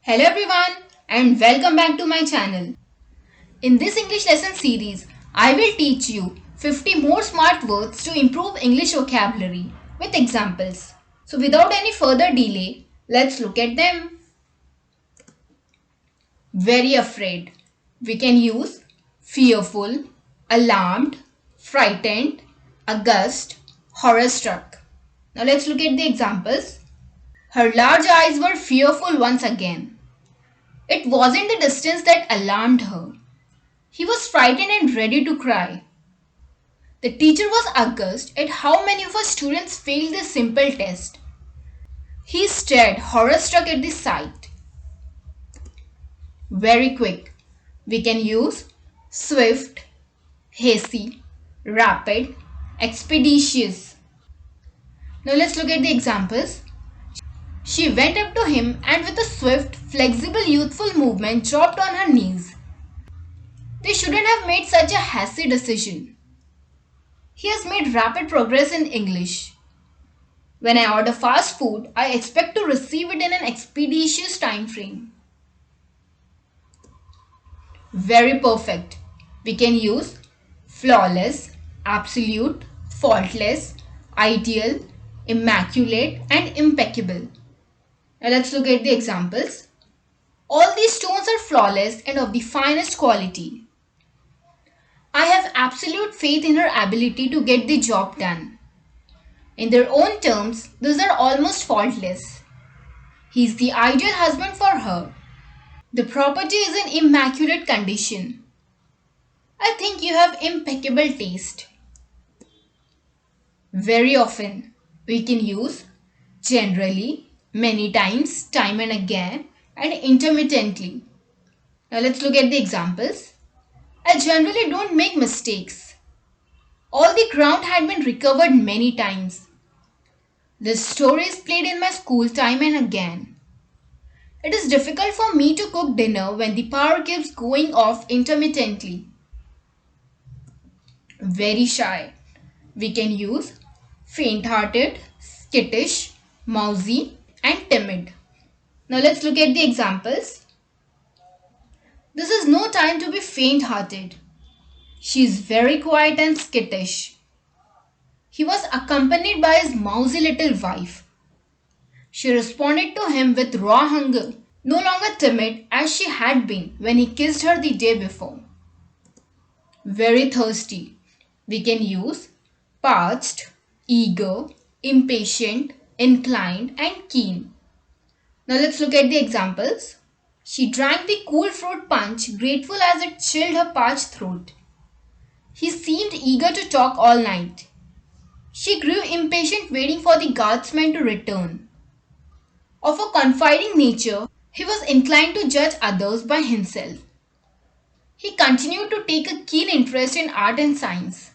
Hello everyone and welcome back to my channel. In this English lesson series, I will teach you 50 more smart words to improve English vocabulary with examples. So without any further delay, let's look at them. Very afraid. We can use fearful, alarmed, frightened, aghast, horror-struck. Now let's look at the examples. Her large eyes were fearful once again. It wasn't the distance that alarmed her. He was frightened and ready to cry. The teacher was aghast at how many of her students failed this simple test. He stared horror-struck at the sight. Very quick. We can use swift, hasty, rapid, expeditious. Now let's look at the examples. She went up to him and with a swift, flexible, youthful movement dropped on her knees. They shouldn't have made such a hasty decision. He has made rapid progress in English. When I order fast food, I expect to receive it in an expeditious time frame. Very perfect. We can use flawless, absolute, faultless, ideal, immaculate and impeccable. Now let's look at the examples. All these stones are flawless and of the finest quality. I have absolute faith in her ability to get the job done. In their own terms, these are almost faultless. He is the ideal husband for her. The property is in immaculate condition. I think you have impeccable taste. Very often, we can use generally, many times, time and again, and intermittently. Now let's look at the examples. I generally don't make mistakes. All the ground had been recovered many times. This story is played in my school time and again. It is difficult for me to cook dinner when the power keeps going off intermittently. Very shy. We can use faint-hearted, skittish, mousy and timid. Now let's look at the examples. This is no time to be faint-hearted. She is very quiet and skittish. He was accompanied by his mousy little wife. She responded to him with raw hunger, no longer timid as she had been when he kissed her the day before. Very thirsty. We can use parched, eager, impatient, inclined and keen. Now let's look at the examples. She drank the cool fruit punch, grateful as it chilled her parched throat. He seemed eager to talk all night. She grew impatient waiting for the guardsman to return. Of a confiding nature, he was inclined to judge others by himself. He continued to take a keen interest in art and science.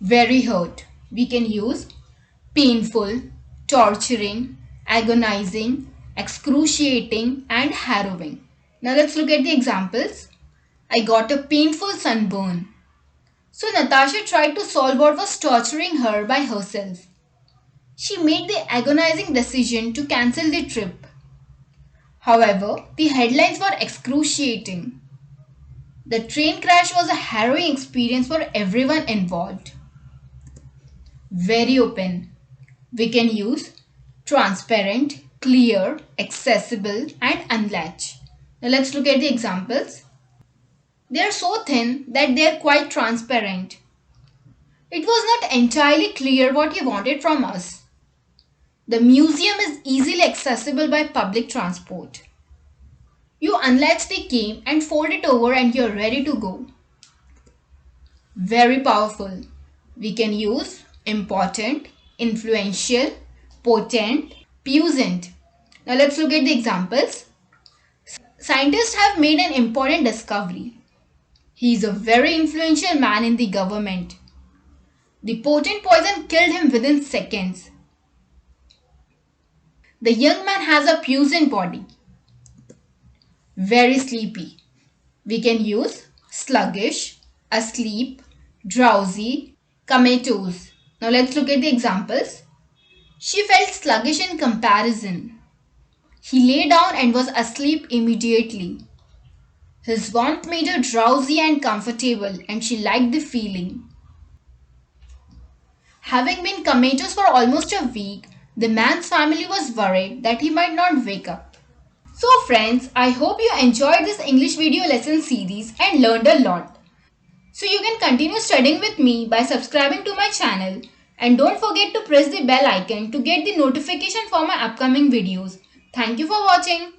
Very hurt. We can use painful, torturing, agonizing, excruciating and harrowing. Now let's look at the examples. I got a painful sunburn. So Natasha tried to solve what was torturing her by herself. She made the agonizing decision to cancel the trip. However, the headlines were excruciating. The train crash was a harrowing experience for everyone involved. Very open. We can use transparent, clear, accessible and unlatch. Now let's look at the examples. They are so thin that they are quite transparent. It was not entirely clear what he wanted from us. The museum is easily accessible by public transport. You unlatch the cane and fold it over and you're ready to go. Very powerful. We can use important, influential, potent, puissant. Now let's look at the examples. Scientists have made an important discovery. He is a very influential man in the government. The potent poison killed him within seconds. The young man has a puissant body. Very sleepy. We can use sluggish, asleep, drowsy, comatose. Now let's look at the examples. She felt sluggish in comparison. He lay down and was asleep immediately. His warmth made her drowsy and comfortable, and she liked the feeling. Having been comatose for almost a week, the man's family was worried that he might not wake up. So friends, I hope you enjoyed this English video lesson series and learned a lot. So you can continue studying with me by subscribing to my channel, and don't forget to press the bell icon to get the notification for my upcoming videos. Thank you for watching.